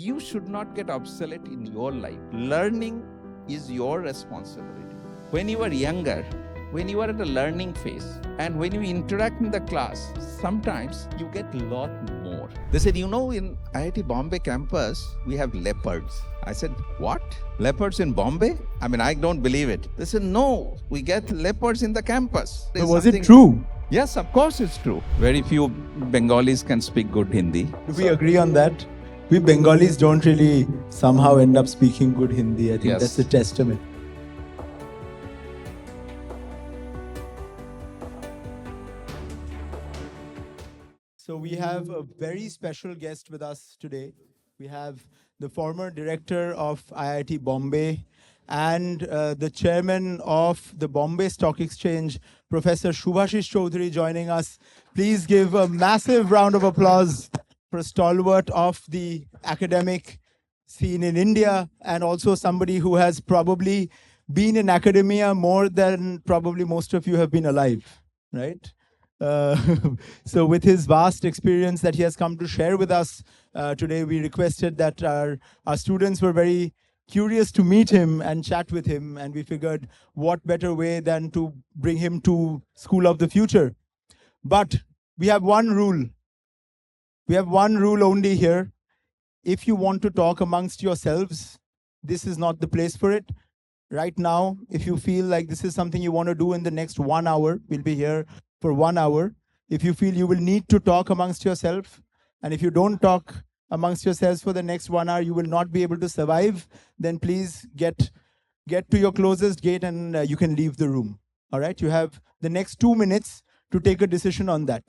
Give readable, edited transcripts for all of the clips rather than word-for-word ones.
you should not get obsolete in your life. Learning is your responsibility. When you are younger, when you are at a learning phase, and when you interact in the class, sometimes you get a lot more. They said, in IIT Bombay campus, we have leopards. I said, what? Leopards in Bombay? I don't believe it. They said, no, we get leopards in the campus. So was it true? Yes, of course it's true. Very few Bengalis can speak good Hindi. Do we agree on that? We Bengalis don't really somehow end up speaking good Hindi. I think Yes. that's a testament. So we have a very special guest with us today. We have the former director of IIT Bombay and the chairman of the Bombay Stock Exchange, Professor Subhasis Chaudhuri, joining us. Please give a massive round of applause for a stalwart of the academic scene in India, and also somebody who has probably been in academia more than probably most of you have been alive, right? So with his vast experience that he has come to share with us today, we requested that our students were very curious to meet him and chat with him, and we figured what better way than to bring him to School of the Future. But we have one rule. We have one rule only here. If you want to talk amongst yourselves, this is not the place for it. Right now, if you feel like this is something you want to do in the next 1 hour, we'll be here for 1 hour. If you feel you will need to talk amongst yourself, and if you don't talk amongst yourselves for the next 1 hour, you will not be able to survive, then please get to your closest gate and you can leave the room. All right? You have the next 2 minutes to take a decision on that.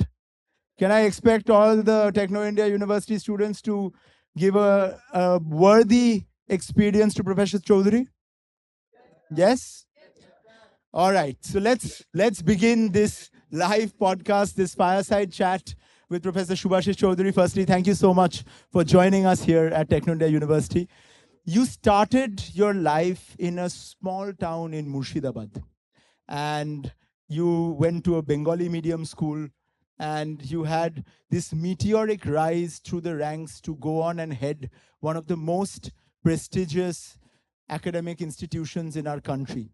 Can I expect all the Techno India University students to give a worthy experience to Professor Chaudhuri? Yes? All right. So let's begin this live podcast, this fireside chat with Professor Subhasis Chaudhuri. Firstly, thank you so much for joining us here at Techno India University. You started your life in a small town in Murshidabad, and you went to a Bengali-medium school, and you had this meteoric rise through the ranks to go on and head one of the most prestigious academic institutions in our country.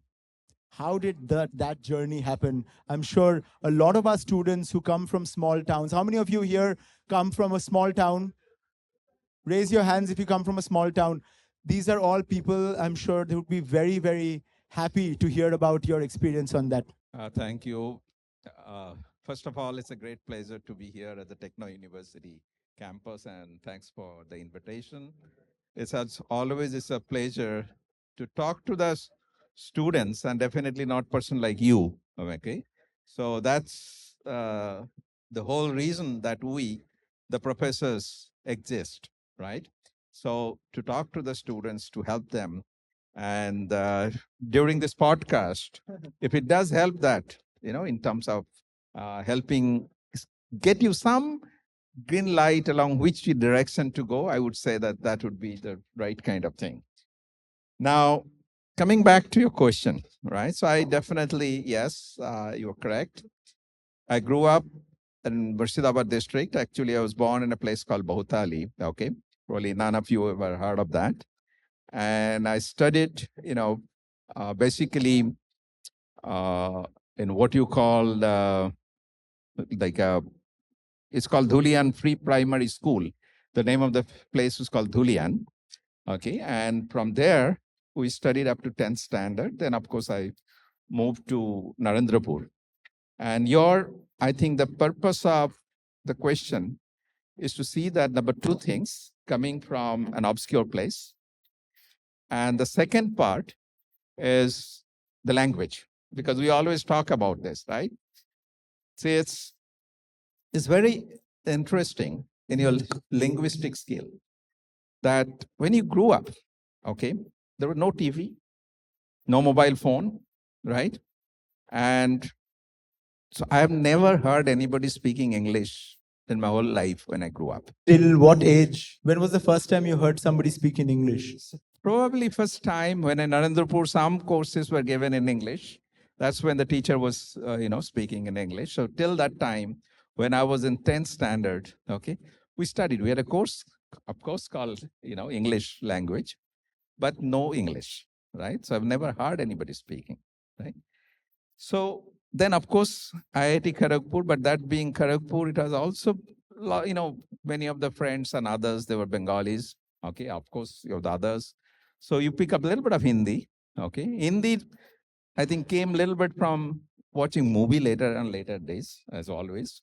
How did that journey happen? I'm sure a lot of our students who come from small towns, how many of you here come from a small town? Raise your hands if you come from a small town. These are all people, I'm sure they would be very, very happy to hear about your experience on that. Thank you. First of all, it's a great pleasure to be here at the Techno University campus, and thanks for the invitation. It's always a pleasure to talk to the students, and definitely not person like you. Okay, so that's the whole reason that we, the professors, exist, right? So to talk to the students, to help them, and during this podcast, if it does help that, in terms of helping get you some green light along which direction to go, I would say that would be the right kind of thing. Now, coming back to your question, right? So I definitely, yes, you're correct. I grew up in Murshidabad district. Actually, I was born in a place called Bahutali. Okay, probably none of you ever heard of that. And I studied, basically in what you call it's called Dhulian Free Primary School. The name of the place was called Dhulian. Okay, and from there, we studied up to 10th standard. Then, of course, I moved to Narendrapur. And I think the purpose of the question is to see that number two things coming from an obscure place. And the second part is the language, because we always talk about this, right? See, it's very interesting in your linguistic skill that when you grew up, okay, there was no TV, no mobile phone, right? And so I have never heard anybody speaking English in my whole life when I grew up. Till what age? When was the first time you heard somebody speak in English? Probably first time when in Narendrapur, some courses were given in English. That's when the teacher was, speaking in English. So till that time, when I was in 10th standard, okay, we studied. We had a course of course, called, English language, but no English, right? So I've never heard anybody speaking, right? So then, of course, IIT Kharagpur, but that being Kharagpur, it was also, many of the friends and others, they were Bengalis. Okay, of course, you have the others. So you pick up a little bit of Hindi. Okay, Hindi, I think, came a little bit from watching movie later and later days, as always.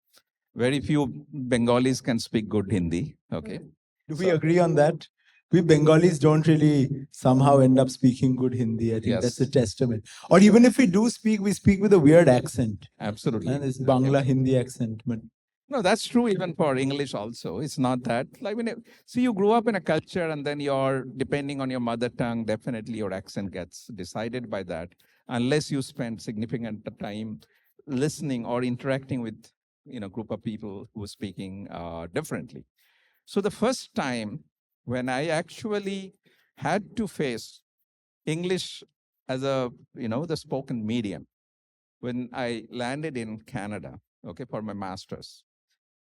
Very few Bengalis can speak good Hindi. Okay. Do we agree on that? We Bengalis don't really somehow end up speaking good Hindi. I think that's a Yes. testament. Or even if we do speak, we speak with a weird accent. Absolutely. And it's Bangla Hindi accent. But No, that's true even for English also. It's not that. Like see, you grew up in a culture and then you're depending on your mother tongue, definitely your accent gets decided by that, unless you spend significant time listening or interacting with group of people who are speaking differently. So the first time when I actually had to face English as the spoken medium, when I landed in Canada, okay, for my master's.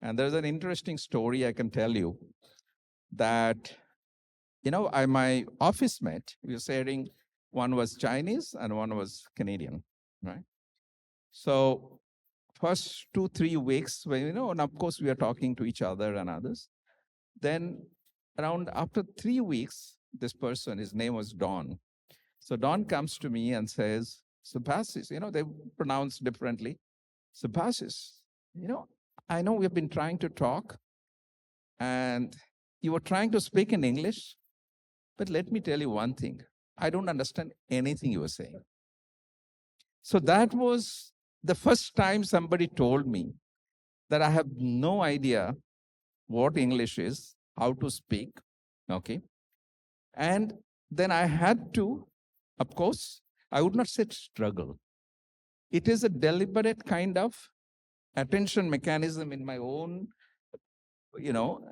And there's an interesting story I can tell you that, my office mate, we were sharing, one was Chinese and one was Canadian, right? So first 2-3 weeks, when, and of course we are talking to each other and others. Then around after 3 weeks, this person, his name was Don. So Don comes to me and says, Subhasis, they pronounce differently. Subhasis, I know we've been trying to talk and you were trying to speak in English, but let me tell you one thing. I don't understand anything you were saying. So that was the first time somebody told me that I have no idea what English is, how to speak, okay? And then I had to, of course, I would not say struggle. It is a deliberate kind of attention mechanism in my own,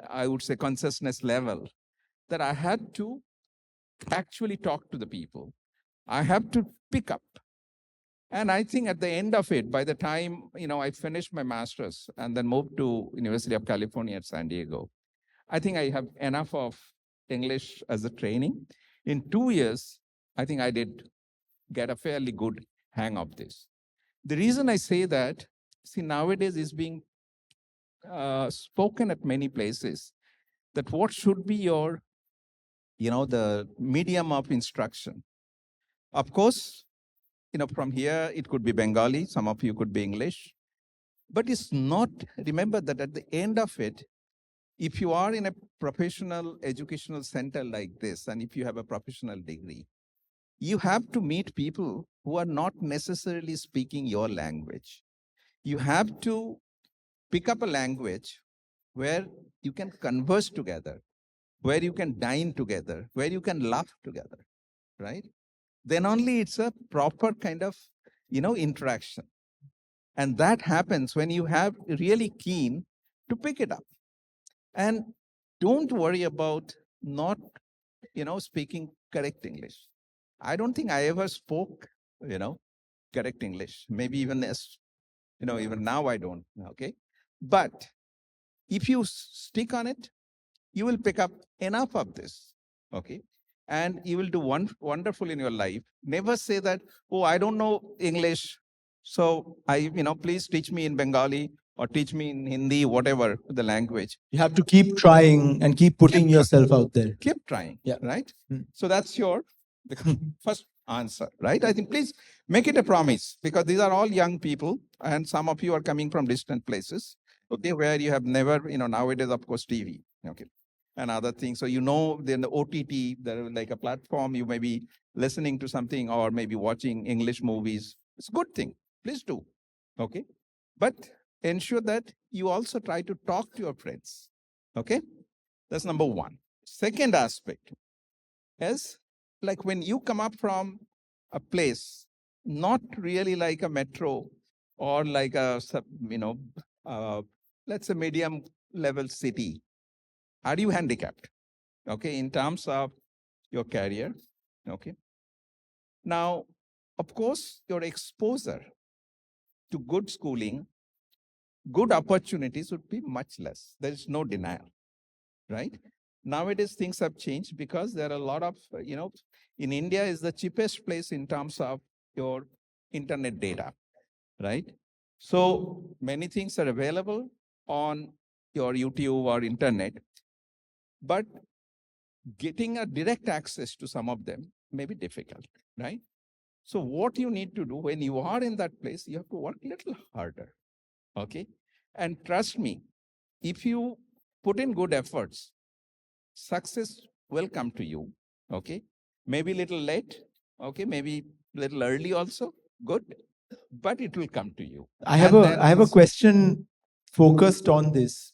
I would say consciousness level, that I had to actually talk to the people. I have to pick up. And I think at the end of it, by the time, I finished my master's and then moved to University of California at San Diego, I think I have enough of English as a training. In 2 years, I think I did get a fairly good hang of this. The reason I say that, see, nowadays is being spoken at many places, that what should be your, the medium of instruction. Of course, from here, it could be Bengali, some of you could be English, but it's not, remember that at the end of it, if you are in a professional educational center like this, and if you have a professional degree, you have to meet people who are not necessarily speaking your language. You have to pick up a language where you can converse together, where you can dine together, where you can laugh together, right? Then only it's a proper kind of, interaction. And that happens when you have really keen to pick it up. And don't worry about not, speaking correct English. I don't think I ever spoke, correct English. Maybe even as, even now I don't, okay? But if you stick on it, you will pick up enough of this, okay? And you will do wonderful in your life. Never say that, oh, I don't know English, so please teach me in Bengali or teach me in Hindi, whatever the language. you have to keep trying and keep putting yourself out there. Keep trying, Yeah. right? Mm. So that's your first answer, right? I think please make it a promise, because these are all young people and some of you are coming from distant places, okay, where you have never, nowadays, of course, TV, okay, and other things. So, then the OTT, there is like a platform, you may be listening to something or maybe watching English movies. It's a good thing. Please do, okay? But ensure that you also try to talk to your friends, okay? That's number one. Second aspect is, like, when you come up from a place, not really like a metro or like a, let's say medium level city, are you handicapped? Okay, in terms of your career, okay? Now, of course, your exposure to good schooling, good opportunities would be much less. There is no denial, right? Nowadays, things have changed because there are a lot of, in India is the cheapest place in terms of your internet data, right? So many things are available on your YouTube or internet, but getting a direct access to some of them may be difficult, right? So what you need to do when you are in that place, you have to work a little harder, okay? And trust me, if you put in good efforts, success will come to you, okay? Maybe a little late, okay? Maybe a little early also, good, but it will come to you. I have a question focused on this.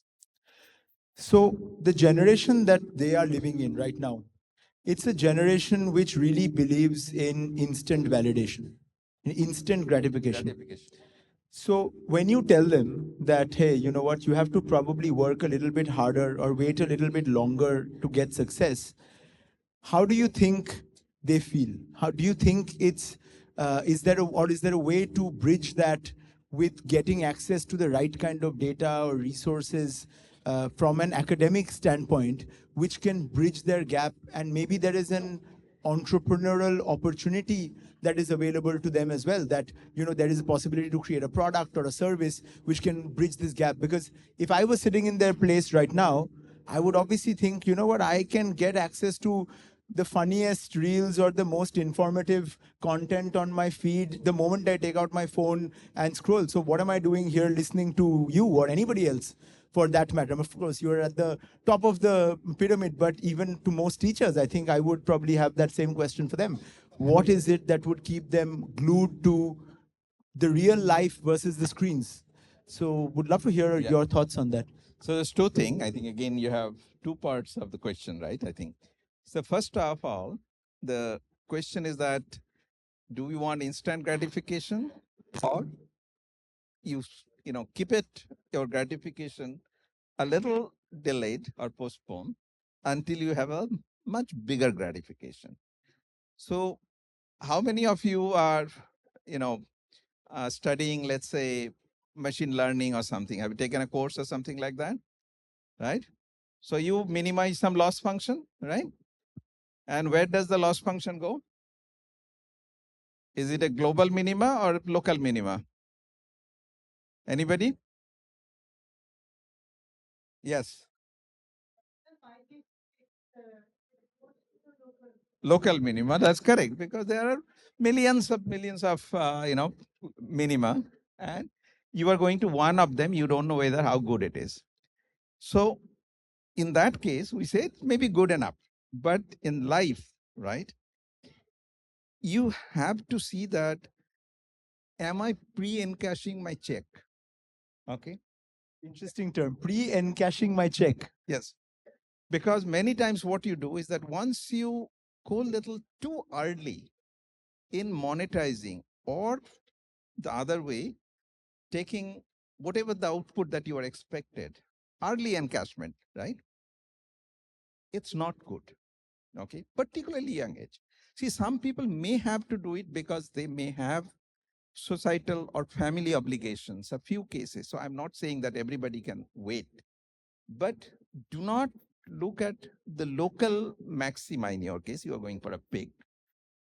So the generation that they are living in right now, it's a generation which really believes in instant validation, in instant gratification. So when you tell them that, hey, you know what, you have to probably work a little bit harder or wait a little bit longer to get success, how do you think they feel? How do you think is there a way to bridge that with getting access to the right kind of data or resources from an academic standpoint, which can bridge their gap, and maybe there is an entrepreneurial opportunity that is available to them as well, that there is a possibility to create a product or a service which can bridge this gap? Because if I was sitting in their place right now, I would obviously think, you know what, I can get access to the funniest reels or the most informative content on my feed the moment I take out my phone and scroll. So what am I doing here listening to you or anybody else for that matter? Of course, you're at the top of the pyramid, but even to most teachers, I think I would probably have that same question for them. What is it that would keep them glued to the real life versus the screens? So would love to hear your thoughts on that. So there's two things. I think, again, you have two parts of the question, right? I think. So first of all, the question is that, do we want instant gratification, or you, keep your gratification a little delayed or postponed until you have a much bigger gratification? So how many of you are, you know, studying, let's say, machine learning or something? Have you taken a course or something like that? Right? So you minimize some loss function, right? And where does the loss function go? Is it a global minima or local minima? Anybody? Yes. Local minima, that's correct, because there are millions of minima, and you are going to one of them, you don't know whether how good it is. So in that case, we say it may be good enough. But in life, right, you have to see that, am I pre-encashing my check? Okay. Interesting term, pre-encashing my check. Yes. Because many times what you do is that once you go a little too early in monetizing, or the other way, taking whatever the output that you are expected, early encashment, right? It's not good. Okay. Particularly young age. See, some people may have to do it because they may have societal or family obligations, a few cases. So I'm not saying that everybody can wait, but do not look at the local maxima. In your case, you are going for a pig,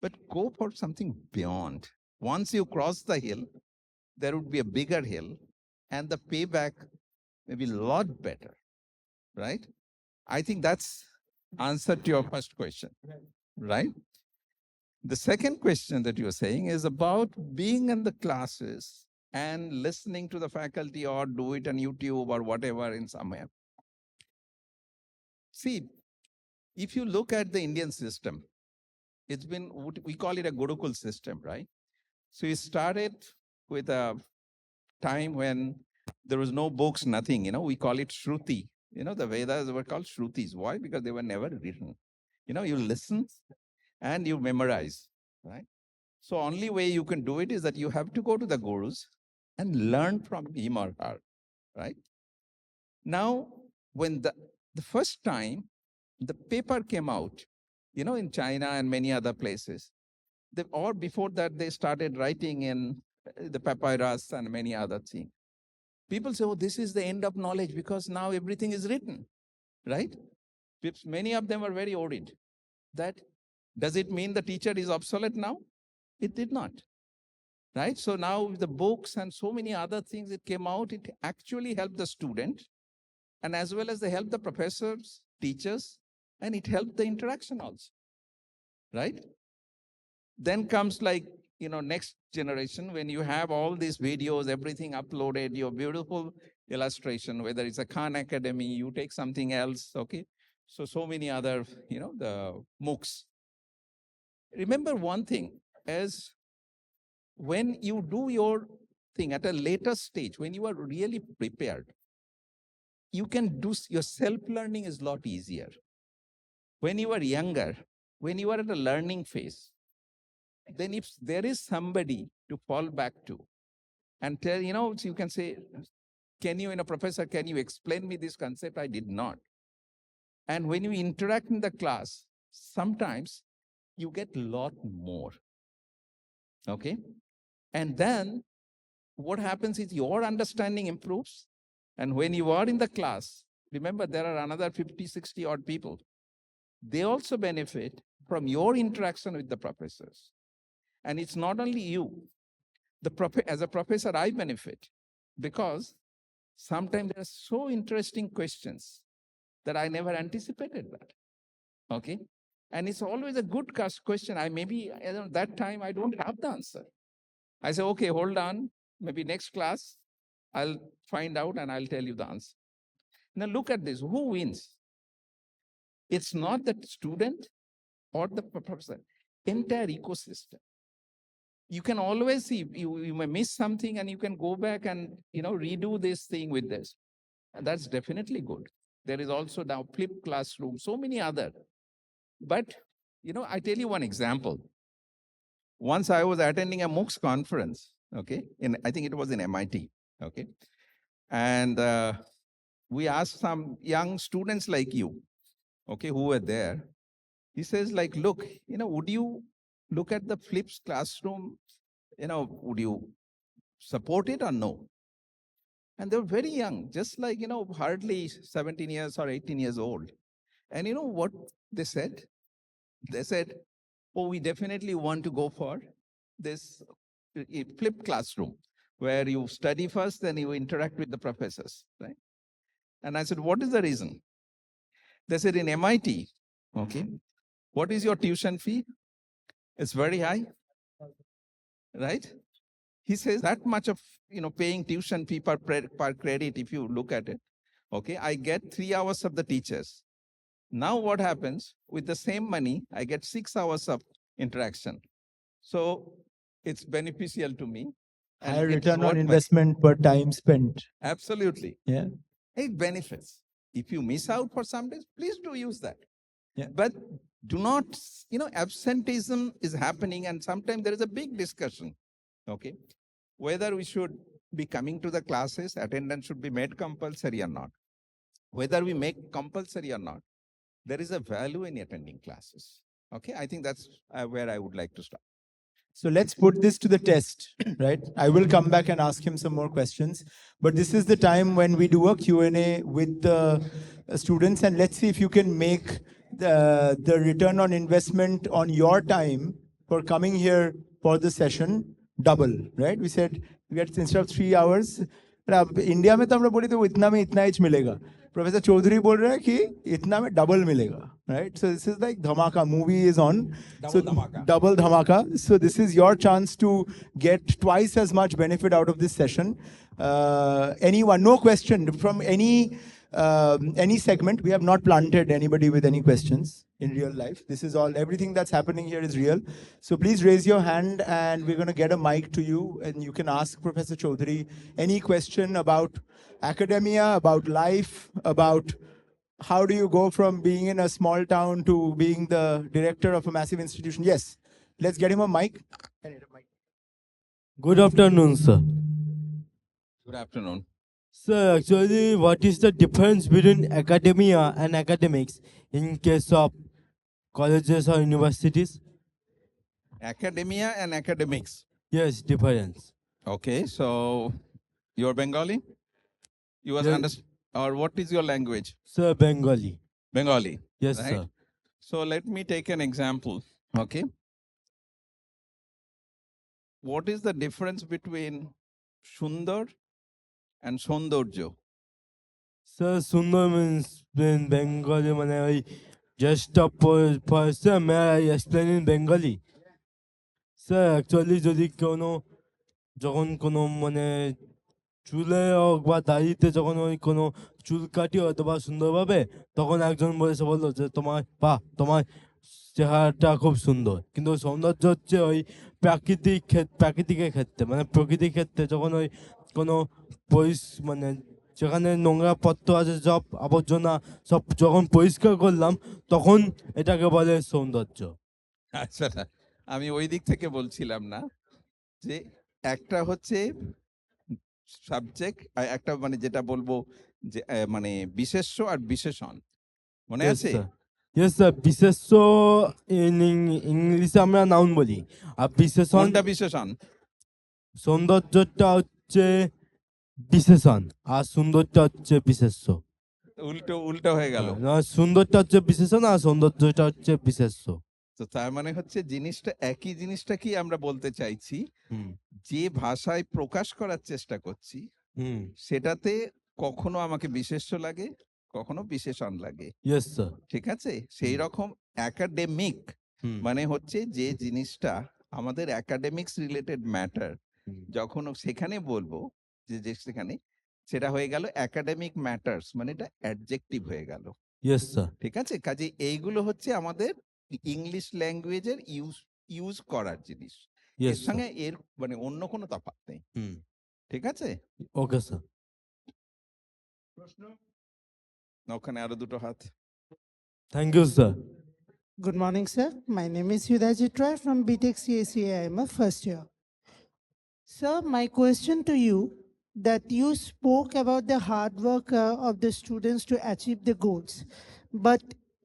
but go for something beyond. Once you cross the hill, there would be a bigger hill, and the payback may be a lot better, right? I think that's answer to your first question, right? The second question that you're saying is about being in the classes and listening to the faculty, or do it on YouTube or whatever in somewhere. See, if you look at the Indian system, it's been, we call it a Gurukul system, right? So it started with a time when there was no books, nothing, we call it Shruti. The Vedas were called Shrutis. Why? Because they were never written. You listen and you memorize, right? So only way you can do it is that you have to go to the gurus and learn from him or her, right? Now, when the first time the paper came out, in China and many other places, or before that, they started writing in the papyrus and many other things. People say, oh, this is the end of knowledge because now everything is written, right? Many of them were very worried. That does it mean the teacher is obsolete now? It did not. Right? So now the books and so many other things that came out, it actually helped the student, and as well as they helped the professors, teachers, and it helped the interaction also. Right? Then comes like, next generation, when you have all these videos, everything uploaded, your beautiful illustration, whether it's a Khan Academy, you take something else, okay? So many other, the MOOCs. Remember one thing, as when you do your thing at a later stage, when you are really prepared, you can do your self-learning is a lot easier. When you are younger, when you are at a learning phase, then if there is somebody to fall back to and tell, so you can say, can you, professor, can you explain me this concept? I did not. And when you interact in the class, sometimes you get a lot more. Okay? And then what happens is your understanding improves. And when you are in the class, remember there are another 50, 60 odd people. They also benefit from your interaction with the professors. And it's not only you. As a professor, I benefit because sometimes there are so interesting questions that I never anticipated that. Okay? And it's always a good question. Maybe that time I don't have the answer. I say, okay, hold on. Maybe next class, I'll find out and I'll tell you the answer. Now look at this. Who wins? It's not the student or the professor. Entire ecosystem. You can always see, you may miss something and you can go back and, redo this thing with this. And that's definitely good. There is also now flipped classroom, so many other. But, I tell you one example. Once I was attending a MOOCs conference, okay, I think it was in MIT, okay. And we asked some young students like you, okay, who were there. He says like, look, would you look at the flipped classroom, would you support it or no? And they were very young, just like, hardly 17 years or 18 years old. And you know what they said? They said, oh, we definitely want to go for this flipped classroom where you study first, then you interact with the professors, right? And I said, what is the reason? They said, in MIT, okay, what is your tuition fee? It's very high, right? He says that much of, paying tuition fee per credit, if you look at it, okay, I get 3 hours of the teachers. Now what happens with the same money, I get 6 hours of interaction. So it's beneficial to me. Higher return on investment per time spent. Absolutely. Yeah. It benefits. If you miss out for some days, please do use that. Yeah. But do not, absenteeism is happening and sometimes there is a big discussion, okay, whether we should be coming to the classes, attendance should be made compulsory or not. Whether we make compulsory or not, there is a value in attending classes. Okay, I think that's where I would like to start. So let's put this to the test, right? I will come back and ask him some more questions. But this is the time when we do a Q&A with the students. And let's see if you can make the return on investment on your time for coming here for the session double, right? We said we get instead of 3 hours. India में तो हम लोग बोले तो इतना में इतना as मिलेगा. Professor Chaudhuri बोल रहा है कि इतना में double मिलेगा, right? So this is like dhamaka. Movie is on. Double dhamaka. So this is your chance to get twice as much benefit out of this session. Anyone? No question from any segment. We have not planted anybody with any questions in real life. This is all, everything that's happening here is real. So please raise your hand and we're going to get a mic to you and you can ask Professor Chaudhuri any question about academia, about life, about how do you go from being in a small town to being the director of a massive institution. Yes, let's get him a mic. Good afternoon, sir. Good afternoon. Sir, actually, what is the difference between academia and academics in case of colleges or universities? Academia and academics. Yes, difference. Okay, so you're Bengali? You was Yes. or what is your language? Sir, Bengali. Bengali. Yes, right? sir. So let me take an example. Okay. What is the difference between Sundar and Sondorjo? Sir, Sundar means in Bengali, just a person, may I explain in Bengali? Sir, actually, যদি কোনো যখন কোনো চুলে হোক বা দাড়িতে যখন ওই কোনো চুল কাটি অথবা সুন্দরভাবে, তখন একজন এসে বললো যে তোমার চেহারাটা খুব সুন্দর। কিন্তু সৌন্দর্য হচ্ছে ওই প্রাকৃতিকের ক্ষেত্রে, প্রকৃতির ক্ষেত্রে যখন ওই কোনো যেখানে নোংরা পত্র আছে, সব আবর্জনা সব যখন পরিষ্কার করলাম, তখন এটাকে বলে সৌন্দর্য। আচ্ছা, আমি ওই দিক থেকে বলছিলাম না, যে একটা হচ্ছে সাবজেক্ট, একটা যেটা বলবো যে বিশেষ্য আর বিশেষণ, মনে Yes, আছে? sir. Yes, sir. বিশেষ্য ইংলিশে আমরা নাউন বলি, আর বিশেষণ কোনটা বিশেষণ? সৌন্দর্যটা হচ্ছে বিশেষণ, আর সুন্দরটা হচ্ছে বিশেষ্য। উল্টো উল্টো হয়ে গেল। সুন্দরটা হচ্ছে বিশেষণ আর সৌন্দর্যটা হচ্ছে বিশেষ্য। তো তার হচ্ছে জিনিসটা একই জিনিসটা কি আমরা বলতে চাইছি, যে ভাষায় প্রকাশ করার চেষ্টা করছি সেটাতে কখনো আমাকে বিশেষ্য লাগে, কখনো বিশেষণ লাগে। Yes sir. ঠিক আছে? সেই রকম একাডেমিক হচ্ছে যে জিনিসটা আমাদের একাডেমিক্স রিলেটেড ম্যাটার, যখন সেখানে বলবো যে সেখানে সেটা হয়ে গেল একাডেমিক ম্যাটার্স, এটা অ্যাডজেক্টিভ হয়ে গেল। Yes sir. ঠিক আছে? কাজে এইগুলো হচ্ছে আমাদের ইংলিশ ল্যাঙ্গুয়েজের ইউজ করার জিনিস, এর সঙ্গে এর অন্য কোনো তফাৎ নেই। ঠিক আছে? Okay sir. প্রশ্ন? ওখানে আরো দুটো হাত। Thank you sir. Good morning, sir. My name is Yudhajit Roy from BTech CSE. I am a first year. Sir, my question to you, that you spoke about the hard work of the students to achieve the goals. But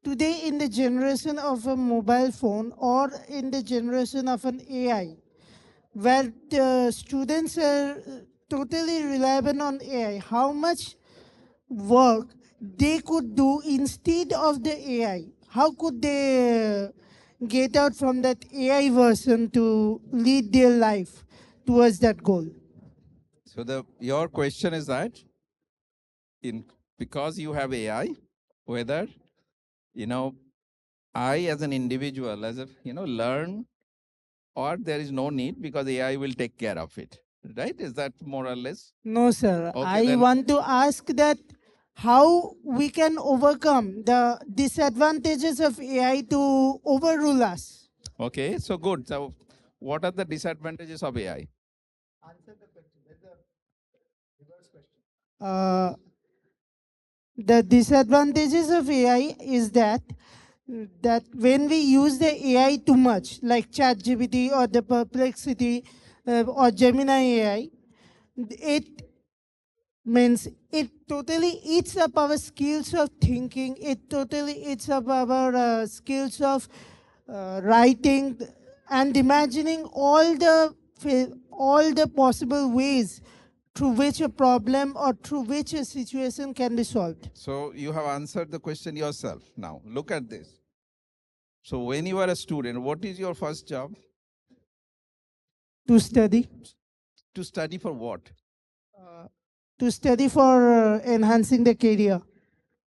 today in the generation of a mobile phone or in the generation of an AI, where the students are totally reliant on AI, how much work they could do instead of the AI? How could they get out from that AI version to lead their life towards that goal? So your question is that because you have AI, whether I as an individual, as a learn, or there is no need because AI will take care of it, right? Is that more or less? No, sir. Okay, I want to ask that how we can overcome the disadvantages of AI to overrule us. Okay, so good. So what are the disadvantages of AI? Answer the question. There's a reverse question. The disadvantages of AI is that when we use the AI too much, like ChatGPT or the Perplexity or Gemini AI, it means it totally eats up our skills of thinking. It totally eats up our skills of writing and imagining all the possible ways through which a problem or through which a situation can be solved. So you have answered the question yourself. Now look at this. So when you are a student, what is your first job? To study. To study for what? To study for enhancing the career.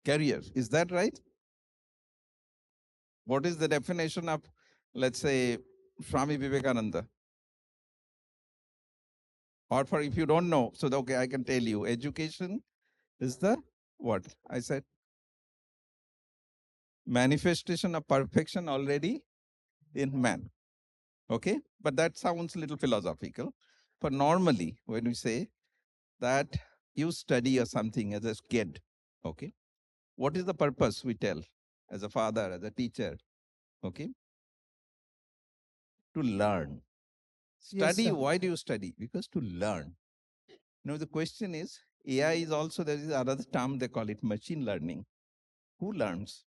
Career, is that right? What is the definition of, let's say, Swami Vivekananda? Or for if you don't know, so okay, I can tell you. Education is the what? I said manifestation of perfection already in man. Okay, but that sounds a little philosophical. But normally, when we say that you study or something as a kid, okay, what is the purpose we tell as a father, as a teacher? Okay, to learn. Study, Yes, sir. why do you study? Because to learn. Now the question is, AI is also, there is another term they call it machine learning. Who learns?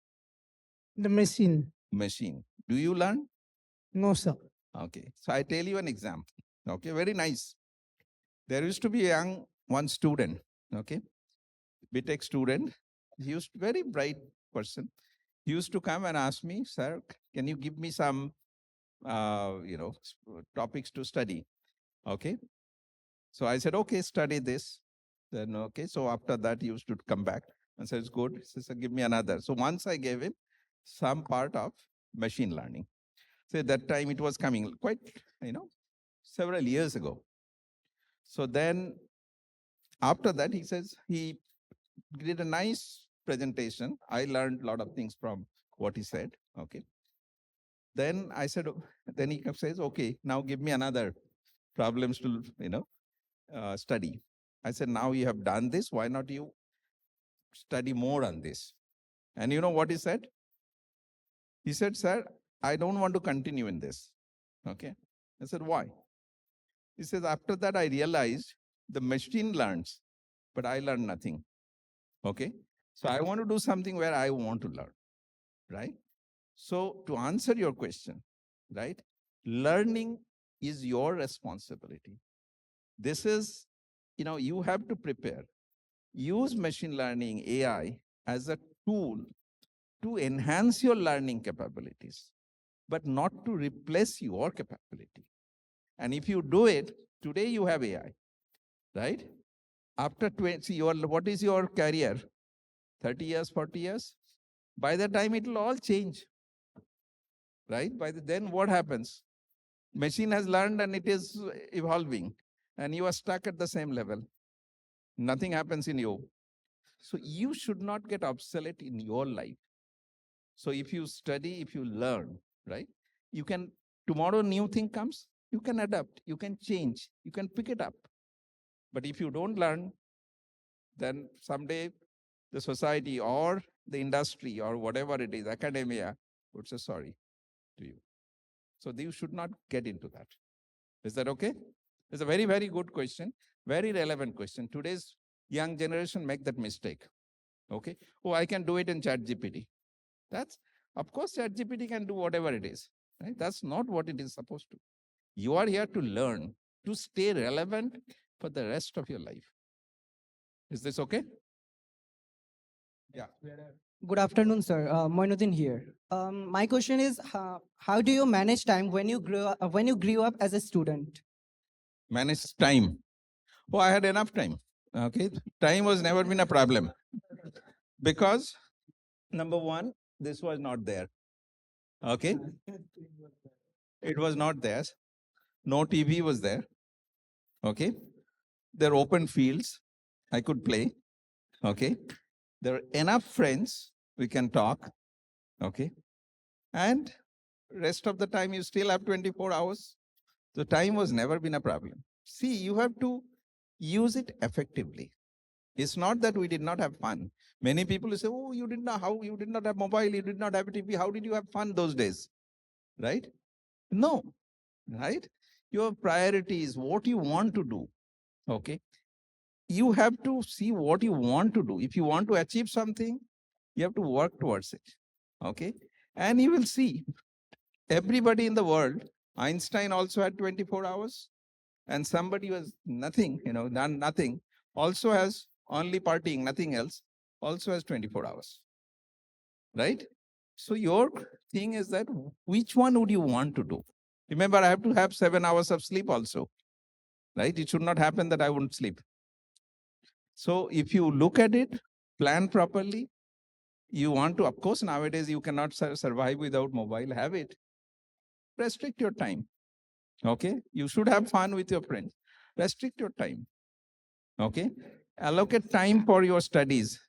The machine. Machine. Do you learn? No, sir. Okay, so I tell you an example. Okay, very nice. There used to be a one student, okay, BTech student. He was very bright person. He used to come and ask me, sir, can you give me some, topics to study? Okay. So I said, okay, study this. Then, okay. So after that, he used to come back and said, it's good. He says, give me another. So once I gave him some part of machine learning. So at that time it was coming quite, several years ago. So then after that, he says, he did a nice presentation. I learned a lot of things from what he said. Okay. Then I said, then he says, okay, now give me another problems to, study. I said, now you have done this. Why not you study more on this? And you know what he said? He said, sir, I don't want to continue in this. Okay. I said, why? He says, after that, I realized the machine learns, but I learn nothing. Okay. So I want to do something where I want to learn. Right. So to answer your question, right, learning is your responsibility. This is, you have to prepare. Use machine learning, AI, as a tool to enhance your learning capabilities, but not to replace your capability. And if you do it, today you have AI, right? After 20, what is your career? 30 years, 40 years? By the time it will all change, right? Then what happens? Machine has learned and it is evolving, and you are stuck at the same level. Nothing happens in you. So you should not get obsolete in your life. So if you study, if you learn, right, you can, tomorrow new thing comes, you can adapt, you can change, you can pick it up. But if you don't learn, then someday the society or the industry or whatever it is, academia, would say sorry to you. So you should not get into that. Is that okay? It's a very, very good question, very relevant question. Today's young generation make that mistake. Okay. Oh, I can do it in ChatGPT. That's, of course, ChatGPT can do whatever it is. Right? That's not what it is supposed to. You are here to learn, to stay relevant for the rest of your life. Is this okay? Yeah. Good afternoon, sir. Moinuddin here. My question is, how do you manage time when you grew up as a student? Manage time. Oh, I had enough time. Okay. Time was never been a problem. Because, number one, this was not there. Okay. It was not there. No TV was there. Okay. There are open fields. I could play. Okay. There are enough friends. We can talk. Okay. And rest of the time you still have 24 hours. So time was never been a problem. See, you have to use it effectively. It's not that we did not have fun. Many people say, oh, you did not have mobile, you did not have TV. How did you have fun those days? Right? No. Right? Your priorities, what you want to do. Okay. You have to see what you want to do. If you want to achieve something, you have to work towards it. Okay. And you will see everybody in the world, Einstein also had 24 hours, and somebody was nothing, done nothing, also has only partying, nothing else, also has 24 hours. Right? So your thing is that which one would you want to do? Remember, I have to have 7 hours of sleep also. Right? It should not happen that I won't sleep. So if you look at it, plan properly, you want to, of course, nowadays you cannot survive without mobile, have it. Restrict your time. Okay. You should have fun with your friends. Restrict your time. Okay. Allocate time for your studies,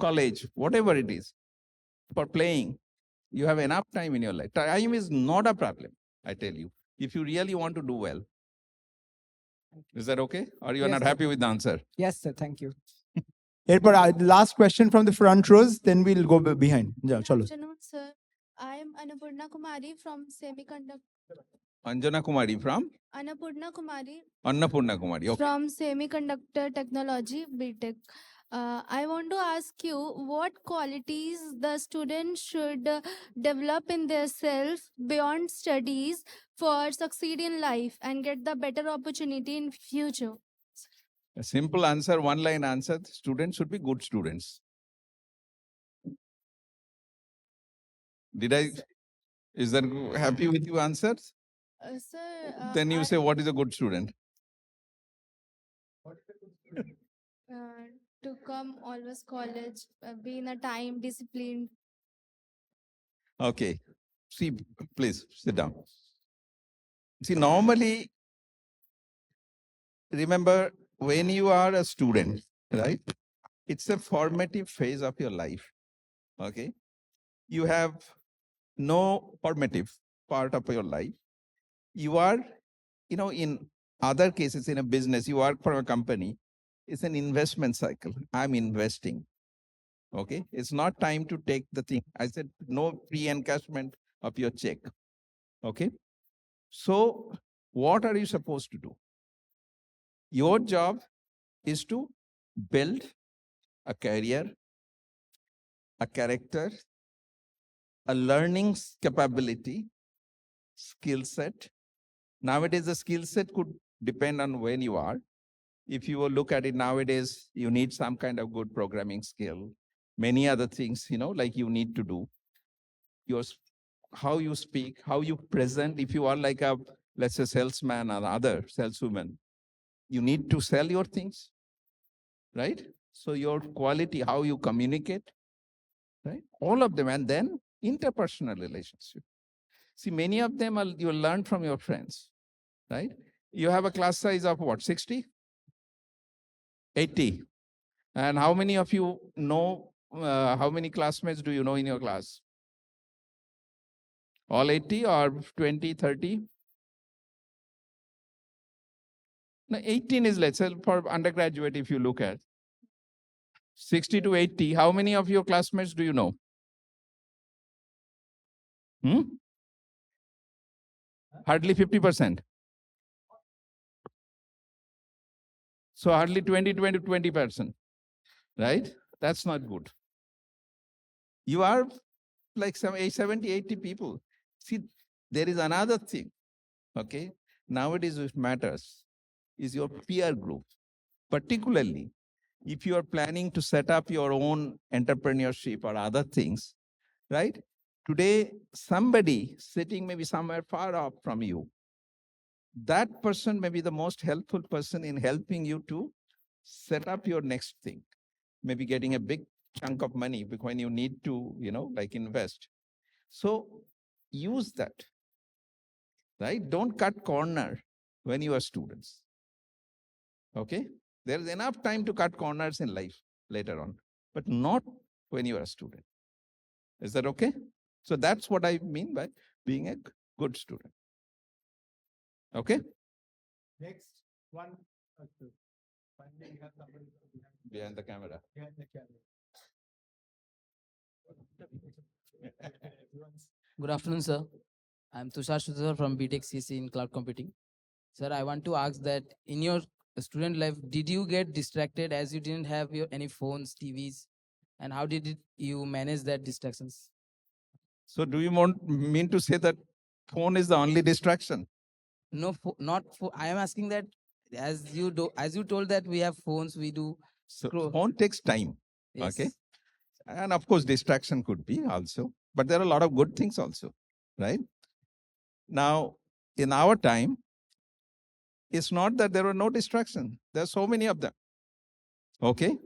college, whatever it is, for playing. You have enough time in your life. Time is not a problem, I tell you, if you really want to do well. Is that okay? Or you are Yes, not sir. happy with the answer? Yes, sir. Thank you. Last question from the front rows, then we'll go behind. Yeah, Good chalo. afternoon, sir. I am Annapurna Kumari from Anjana Kumari from Annapurna Kumari Annapurna Kumari. Okay. from Semiconductor Technology, BTech. I want to ask you what qualities the student should develop in their self beyond studies for succeed in life and get the better opportunity in future. A simple answer, one line answer, students should be good students. Did I? Is that happy with your answers? Sir, Then you say, what is a good student? to come always college, be in a time disciplined. Okay. See, please sit down. See, normally, remember when you are a student, right? It's a formative phase of your life. Okay. You have no formative part of your life. You are, in other cases, in a business, you work for a company, it's an investment cycle. I'm investing. Okay. It's not time to take the thing. I said no pre-encashment of your check. Okay. So what are you supposed to do? Your job is to build a career, a character, a learning capability, skill set. Nowadays, the skill set could depend on when you are. If you will look at it nowadays, you need some kind of good programming skill, many other things, like you need to do. Your how you speak, how you present. If you are like a, let's say, salesman or other saleswoman, you need to sell your things, right? So your quality, how you communicate, right? All of them, and then interpersonal relationship. See, many of them you learn from your friends, right? You have a class size of what, 60? 80. And how many of you know, how many classmates do you know in your class? All 80 or 20, 30? No, 18 is, let's say, for undergraduate, if you look at 60 to 80, how many of your classmates do you know? Hardly 50%. So hardly 20%, right? That's not good. You are like 70, 80 people. See, there is another thing, okay? Nowadays, which matters is your peer group, particularly if you are planning to set up your own entrepreneurship or other things, right? Today, somebody sitting maybe somewhere far off from you, that person may be the most helpful person in helping you to set up your next thing, maybe getting a big chunk of money when you need to, like invest. So use that, right? Don't cut corner when you are students. Okay? There is enough time to cut corners in life later on, but not when you are a student. Is that okay? So that's what I mean by being a good student. Okay? Next one. Finally, we have somebody Behind the camera. behind the camera. Good afternoon, sir. I'm Tushar Sudhar from BTech CC in cloud computing. Sir, I want to ask that in your student life, did you get distracted as you didn't have any phones, TVs, and how did you manage that distractions? So do you mean to say that phone is the only distraction? No, not for. I am asking that as you told that we have phones, we do. So phone takes time. Yes. Okay. And of course, distraction could be also, but there are a lot of good things also, right? Now, in our time, it's not that there were no distractions. There are so many of them. Okay.